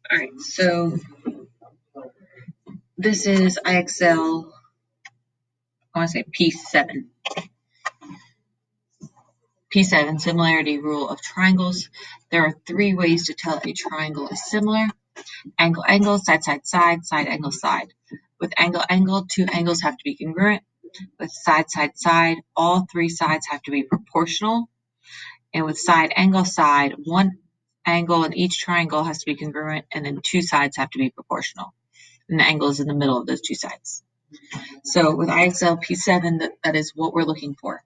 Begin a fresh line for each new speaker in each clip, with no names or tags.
All right, so this is IXL, I want to say P7. P7, similarity rule of triangles. There are 3 ways to tell a triangle is similar. Angle, angle, side, side, side, side, angle, side. With angle, angle, 2 angles have to be congruent. With side, side, side, all 3 sides have to be proportional. And with side, angle, side, 1 angle in each triangle has to be congruent, and then 2 sides have to be proportional. And the angle is in the middle of those 2 sides. So with IXL P7, that is what we're looking for.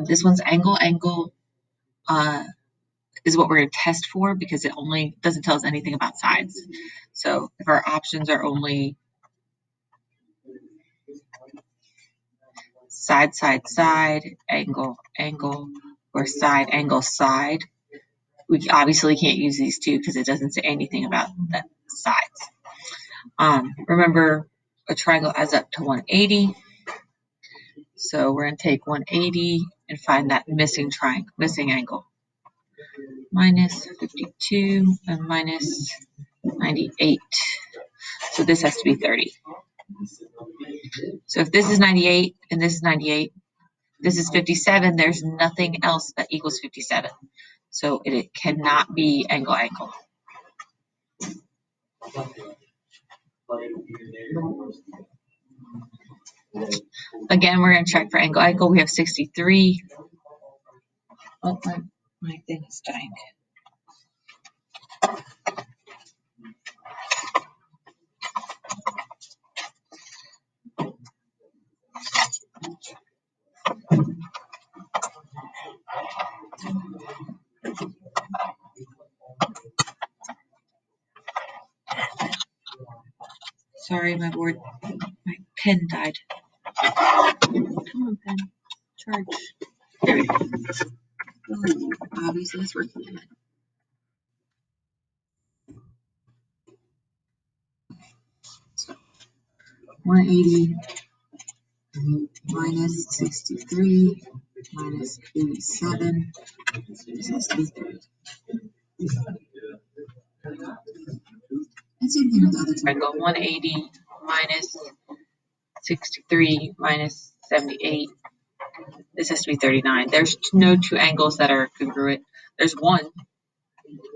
This one's angle, angle is what we're going to test for because it only doesn't tell us anything about sides. So if our options are only side, side, side, angle, angle, or side, angle, side, we obviously can't use these 2 because it doesn't say anything about the sides. Remember, a triangle adds up to 180. So we're going to take 180 and find that missing angle. Minus 52 and minus 98. So this has to be 30. So if this is 98 and this is 98, this is 57, there's nothing else that equals 57. So it cannot be angle, angle. Again, we're going to check for angle, angle. We have 63. Oh, my thing is dying. Sorry, my pen died. Come on, pen. Charge. There we go. Obviously, it's working. So, 180 minus 63 minus 87. This has to be 30. And same thing with the other triangle. 180 minus 63 minus 78. This has to be 39. There's no 2 angles that are congruent. There's 1,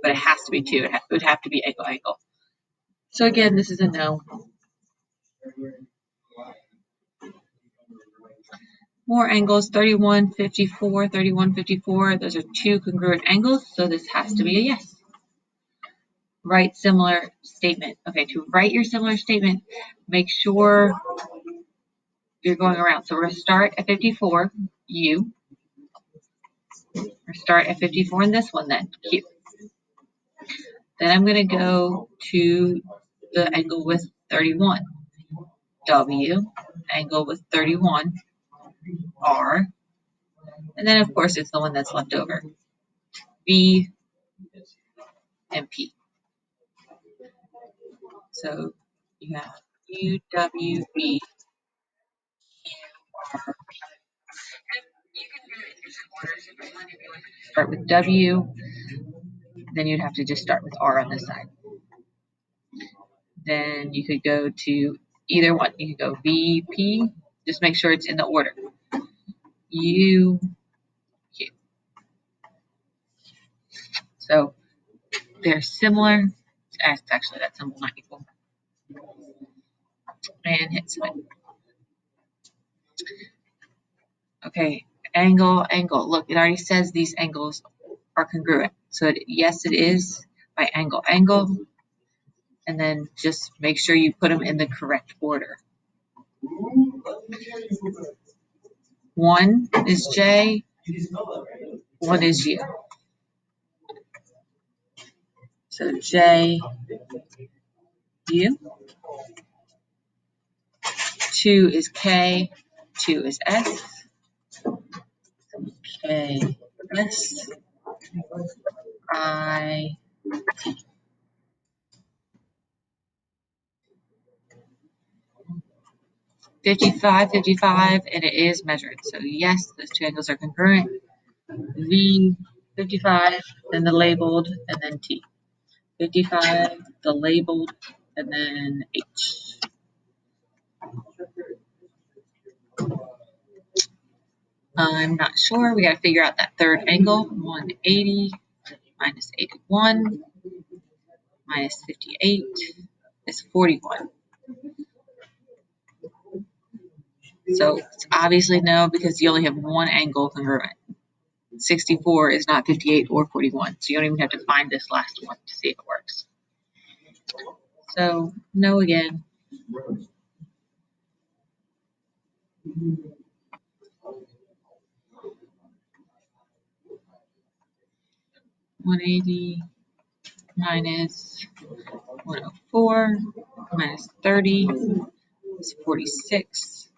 but it has to be 2. It would have to be angle, angle. So again, this is a no. More angles, 31, 54, 31, 54. Those are 2 congruent angles, so this has to be a yes. Write similar statement. Okay, to write your similar statement, make sure you're going around. So we're going to start at 54, U. Or start at 54 in this one then, Q. Then I'm going to go to the angle with 31, W. Angle with 31, R. And then, of course, it's the one that's left over, V and P. So you have U, W, V, Q, R, P. You can do it in different orders if you want. If you want to start with W, then you'd have to just start with R on this side. Then you could go to either one. You could go V, P. Just make sure it's in the order. U, Q. So they're similar. Actually, that symbol not equal. And hit submit. Okay, angle, angle. Look, it already says these angles are congruent. So yes, it is by angle, angle. And then just make sure you put them in the correct order. 1 is J, 1 is U. So J, U. 2 is K, 2 is S. K, S, I, T. $55, and it is measured. So yes, those 2 angles are congruent. V, 55, then the labeled, and then T. 55, the labeled, and then H. I'm not sure. We got to figure out that third angle. 180 minus 81 minus 58 is 41. So it's obviously no, because you only have one angle congruent. 64 is not 58 or 41, so you don't even have to find this last one to see if it works. So no again. $180 minus 104 minus 30 is 46.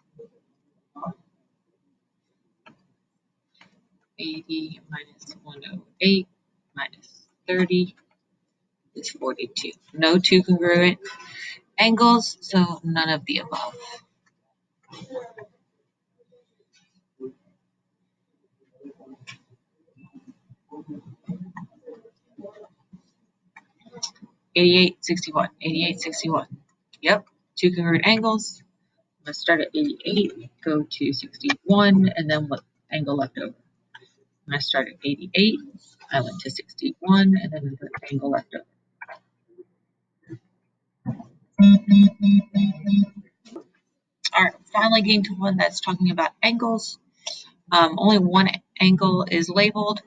80 minus 108 minus 30 is 42. No two congruent angles, so none of the above. $88, 61, 88, 61. Yep, two congruent angles. I'm going to start at 88, go to 61, and then what angle left over? When I start at 88, I went to 61, and then the angle left over. All right, finally getting to one that's talking about angles. Only one angle is labeled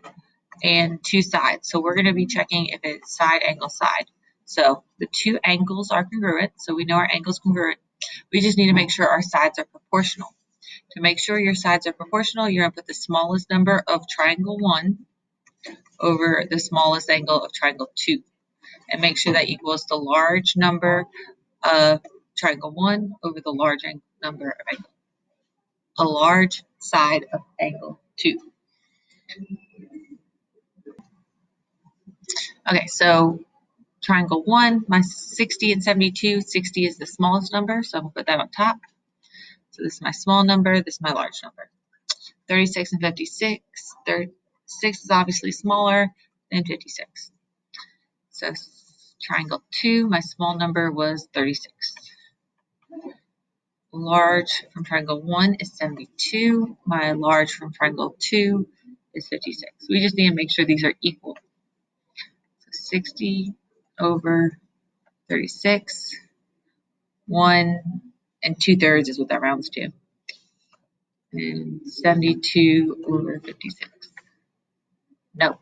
and two sides. So we're going to be checking if it's side, angle, side. So the two angles are congruent, so we know our angle's congruent. We just need to make sure our sides are proportional. To make sure your sides are proportional, you're going to put the smallest number of triangle 1 over the smallest angle of triangle 2. And make sure that equals the large number of triangle 1 over the large number of angle. A large side of angle 2. Okay, so triangle 1, my 60 and 72, 60 is the smallest number, so I'm going to put that on top. So this is my small number, this is my large number. 36 and 56, 36 is obviously smaller than 56. So triangle 2, my small number was 36. Large from triangle 1 is 72. My large from triangle 2 is 56. We just need to make sure these are equal. So 60 over 36. 1 and 2/3 is what that rounds to. And 72 over 56. No,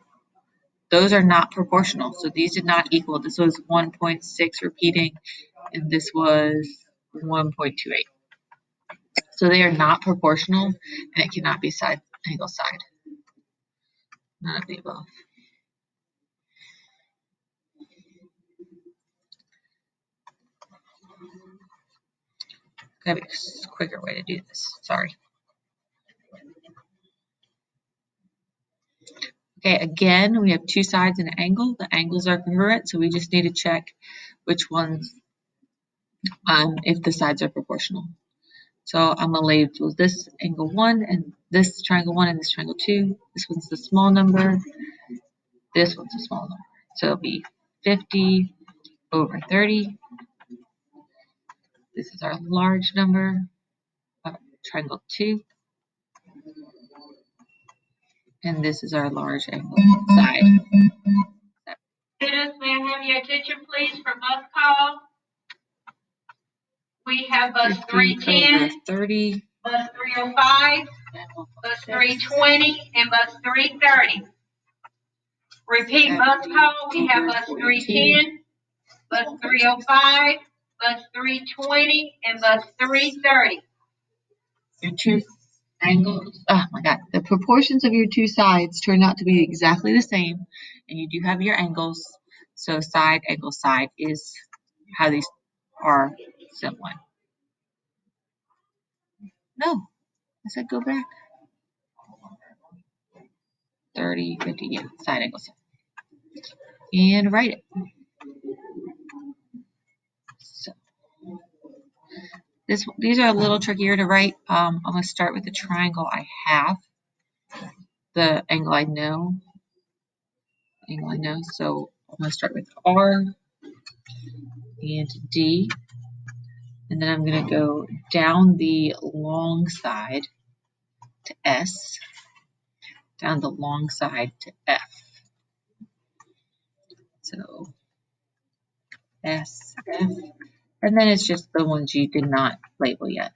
those are not proportional. So these did not equal. This was 1.6 repeating, and this was 1.28. So they are not proportional, and it cannot be side, angle, side. None of the above. Gotta be a quicker way to do this. Sorry. Okay, again, we have two sides and an angle. The angles are congruent, so we just need to check which ones, if the sides are proportional. So I'm going to label this angle 1 and this triangle 1 and this triangle 2. This one's the small number. This one's a small number. So it'll be 50 over 30. This is our large number, triangle 2. And this is our large angle side.
Students, may I have your attention, please, for bus call? We have bus 310,
30,
bus 305, bus 320, and bus 330. Repeat bus call, we have bus 310, bus 305, bus 320, and bus 330.
Your two angles, oh my God, the proportions of your two sides turn out to be exactly the same, and you do have your angles. So side, angle, side is how these are similar. No, I said go back. 30, 50, yeah, side, angle, side. And write it. So these are a little trickier to write. I'm going to start with the triangle I have. The angle I know. So going to start with R and D, and then I'm going to go down the long side to S, down the long side to F. So S, F, and then it's just the ones you did not label yet.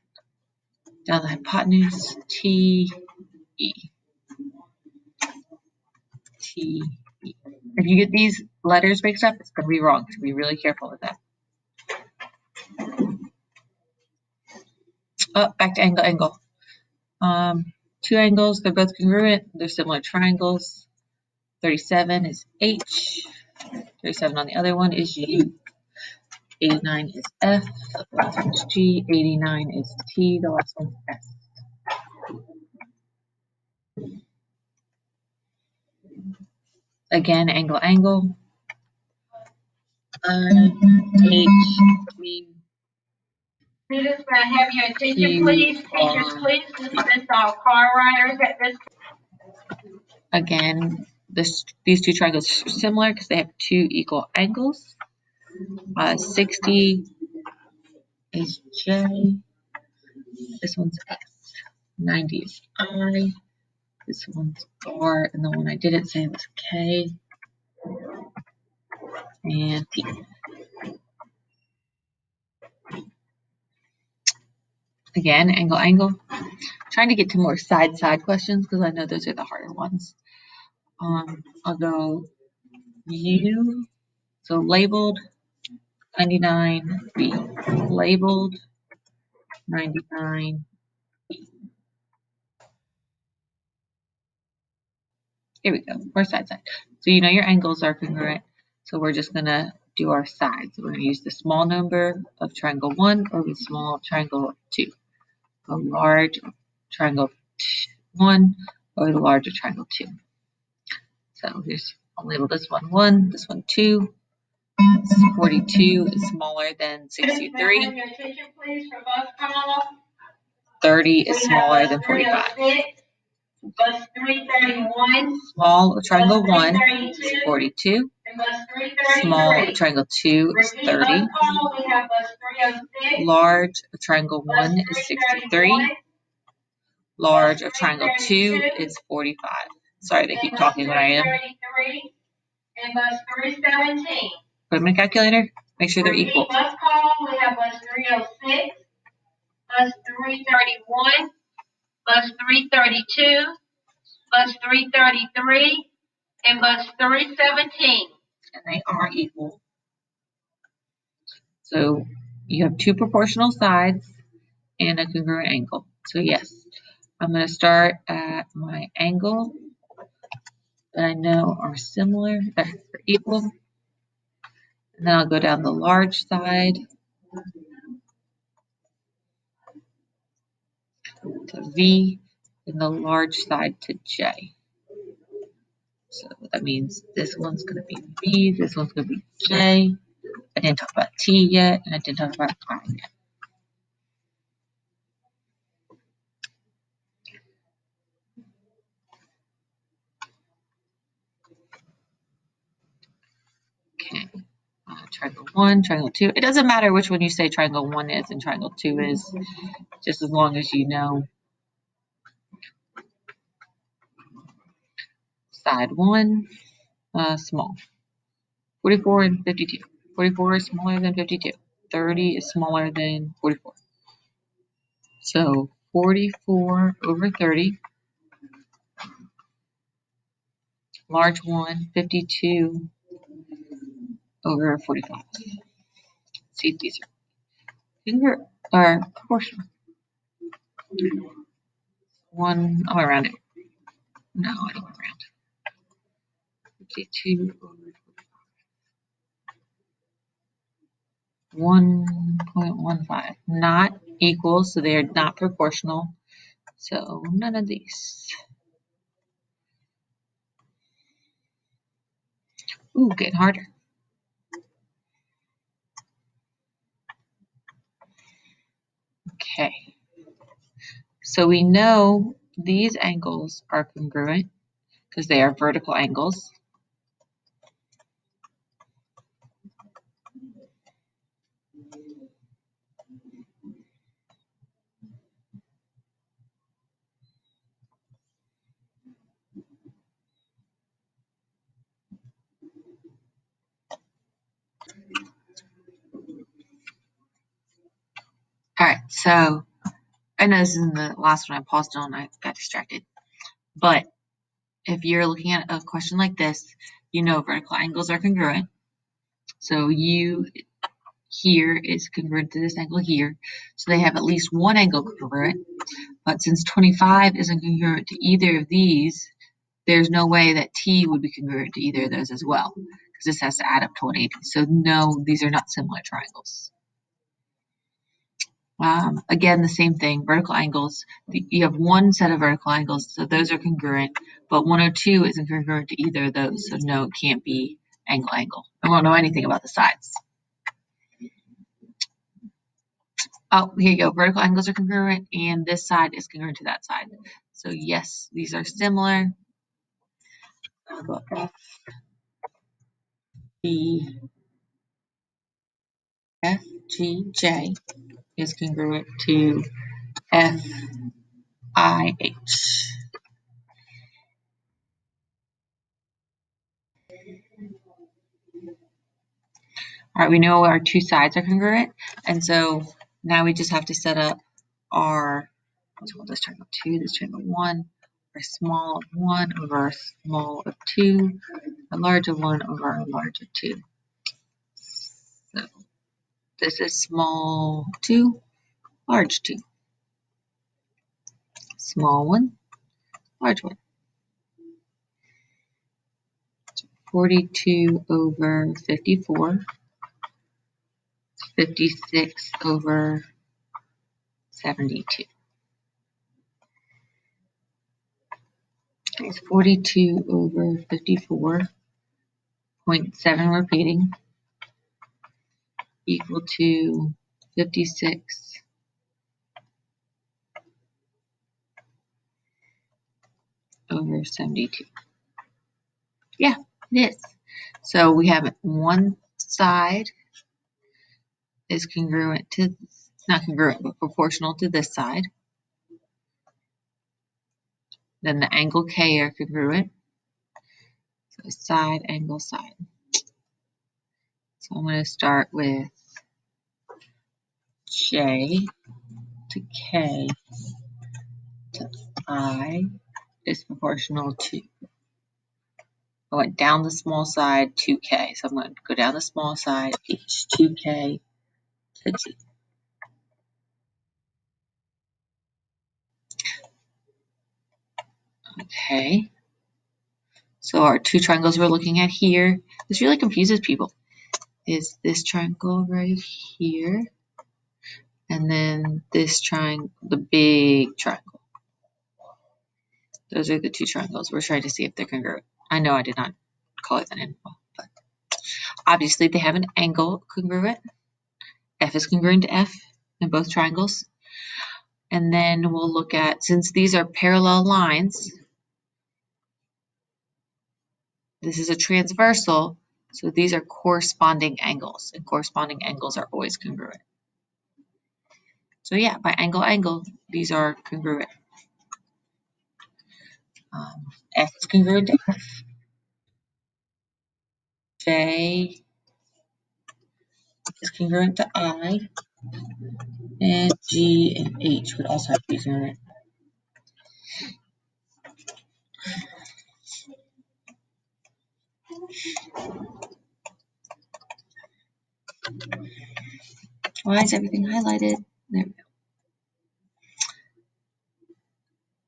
Down the hypotenuse, T, E. T, E. If you get these letters mixed up, it's going to be wrong. So be really careful with that. Oh, back to angle, angle. Two angles, they're both congruent. They're similar triangles. 37 is H. 37 on the other one is U. 89 is F. The last one's G. 89 is T. The last one's S. Again, angle, angle. H, T.
Students, may I have your attention, please? Teachers, please dismiss all car riders at this time.
Again, these two triangles are similar because they have two equal angles. 60 is J. This one's S. 90 is I. This one's R. And the one I didn't say was K. And T. Again, angle, angle. Trying to get to more side questions because I know those are the harder ones. I'll go U. So labeled 99 B. Labeled 99 B. Here we go. More side. So you know your angles are congruent. So we're just going to do our sides. We're going to use the small number of triangle 1 or the small triangle 2. A large triangle 1 or the larger triangle 2. So here's, I'll label this one 1, this one 2. 42 is smaller than 63. 30 is smaller than 45.
Bus 331.
Small triangle 1 is 42. Small triangle 2 is 30. Large of triangle 1 is 63. Large of triangle 2 is 45. Sorry, they keep talking when I am.
And bus 317.
Put them in a calculator. Make sure they're equal.
Bus call, we have bus 306, bus 331, bus 332, bus 333, and bus 317.
And they are equal. So you have two proportional sides and a congruent angle. So yes, I'm going to start at my angle that I know are similar, that are equal. And then I'll go down the large side to V and the large side to J. So that means this one's going to be V, this one's going to be J. I didn't talk about T yet, and I didn't talk about I yet. Okay, triangle 1, triangle 2. It doesn't matter which one you say triangle 1 is and triangle 2 is, just as long as you know. Side 1, small. 44 and 52. 44 is smaller than 52. 30 is smaller than 44. So 44 over 30. Large 1, 52 over 45. See if these are proportional. One, I'll round it. No, I don't want to round. 52 over 1.15. Not equal, so they are not proportional. So none of these. Ooh, getting harder. Okay. So we know these angles are congruent because they are vertical angles. All right, so I know this isn't the last one. I paused on, I got distracted. But if you're looking at a question like this, you know vertical angles are congruent. So U here is congruent to this angle here. So they have at least one angle congruent. But since 25 isn't congruent to either of these, there's no way that T would be congruent to either of those as well, because this has to add up to 180. So no, these are not similar triangles. Again, the same thing, vertical angles. You have one set of vertical angles, so those are congruent, but 102 isn't congruent to either of those, so no, it can't be angle, angle. I won't know anything about the sides. Oh, here you go, vertical angles are congruent, and this side is congruent to that side. So yes, these are similar. I'll go F, B, F, G, J is congruent to F, I, H. All right, we know our two sides are congruent, and so now we just have to set up our, let's call this triangle 2, this triangle 1, our small of 1 over our small of 2, a large of 1 over our large of 2. So this is small 2, large 2. Small 1, large 1. 42 over 54, 56 over 72. It's 42 over 54, 0.7 repeating, equal to 56 over 72. Yeah, it is. So we have one side is congruent to, not congruent, but proportional to this side. Then the angle K are congruent. So side, angle, side. So I'm going to start with J to K to I is proportional to, I went down the small side 2K. So I'm going to go down the small side, H 2K to G. Okay. So our two triangles we're looking at here, this really confuses people, is this triangle right here, and then this triangle, the big triangle. Those are the two triangles. We're trying to see if they're congruent. I know I did not call it that in, but obviously they have an angle congruent. F is congruent to F in both triangles. And then we'll look at, since these are parallel lines, this is a transversal, so these are corresponding angles, and corresponding angles are always congruent. So yeah, by angle, angle, these are congruent. F is congruent to F. J is congruent to I. And G and H would also have to be congruent. Why is everything highlighted? There we go.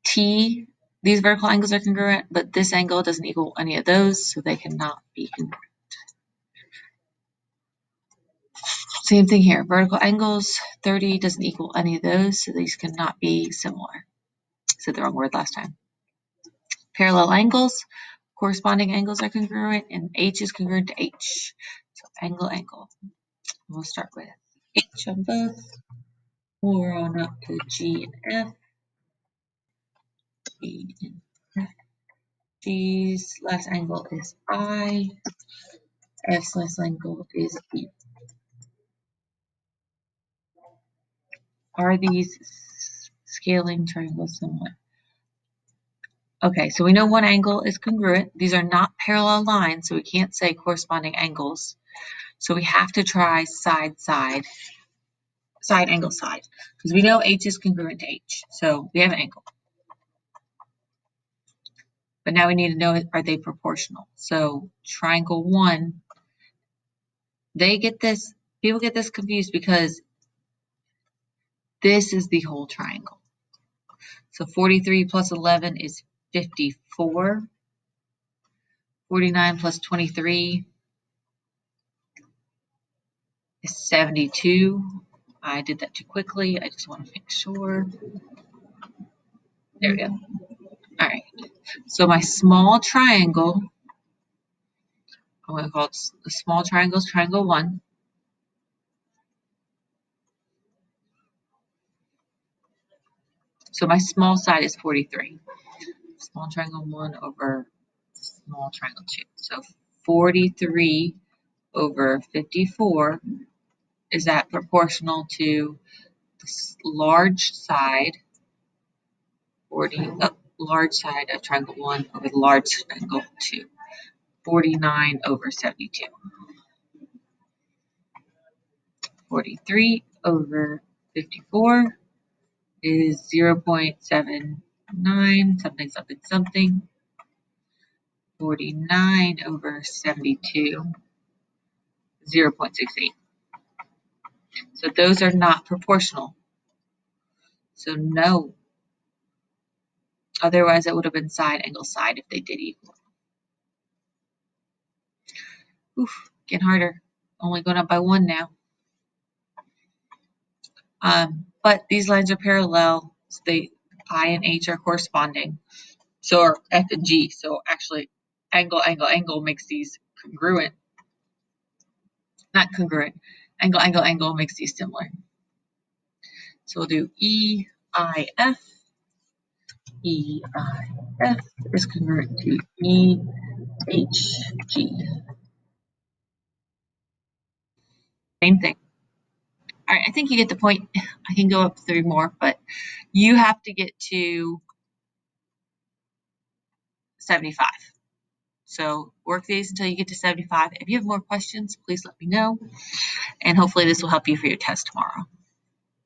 T, these vertical angles are congruent, but this angle doesn't equal any of those, so they cannot be congruent. Same thing here. Vertical angles, 30 doesn't equal any of those, so these cannot be similar. Said the wrong word last time. Parallel angles, corresponding angles are congruent, and H is congruent to H. So angle, angle. We'll start with H on both. We're on up to G and F. G and F. G's last angle is I. F's last angle is E. Are these scaling triangles similar? Okay, so we know one angle is congruent. These are not parallel lines, so we can't say corresponding angles. So we have to try side, side, side, angle, side, because we know H is congruent to H. So we have an angle. But now we need to know, are they proportional? So triangle 1, people get this confused because this is the whole triangle. So 43 plus 11 is 54. 49 plus 23 is 72. I did that too quickly. I just want to make sure. There we go. All right. So my small triangle, I'm going to call it the small triangle is triangle 1. So my small side is 43. Small triangle 1 over small triangle 2. So 43 over 54, is that proportional to the large side, large side of triangle 1 over the large triangle 2, 49 over 72. 43 over 54 is 0.79 something something something. 49 over 72, 0.68. So those are not proportional. So no. Otherwise, it would have been side, angle, side if they did equal. Oof, getting harder. Only going up by 1 now. But these lines are parallel. So I and H are corresponding. So are F and G. So actually, angle, angle, angle makes these congruent. Not congruent. Angle, angle, angle makes these similar. So we'll do EIF. EIF is congruent to EHG. Same thing. All right, I think you get the point. I can go up 3 more, but you have to get to 75. So work these until you get to 75. If you have more questions, please let me know. And hopefully this will help you for your test tomorrow.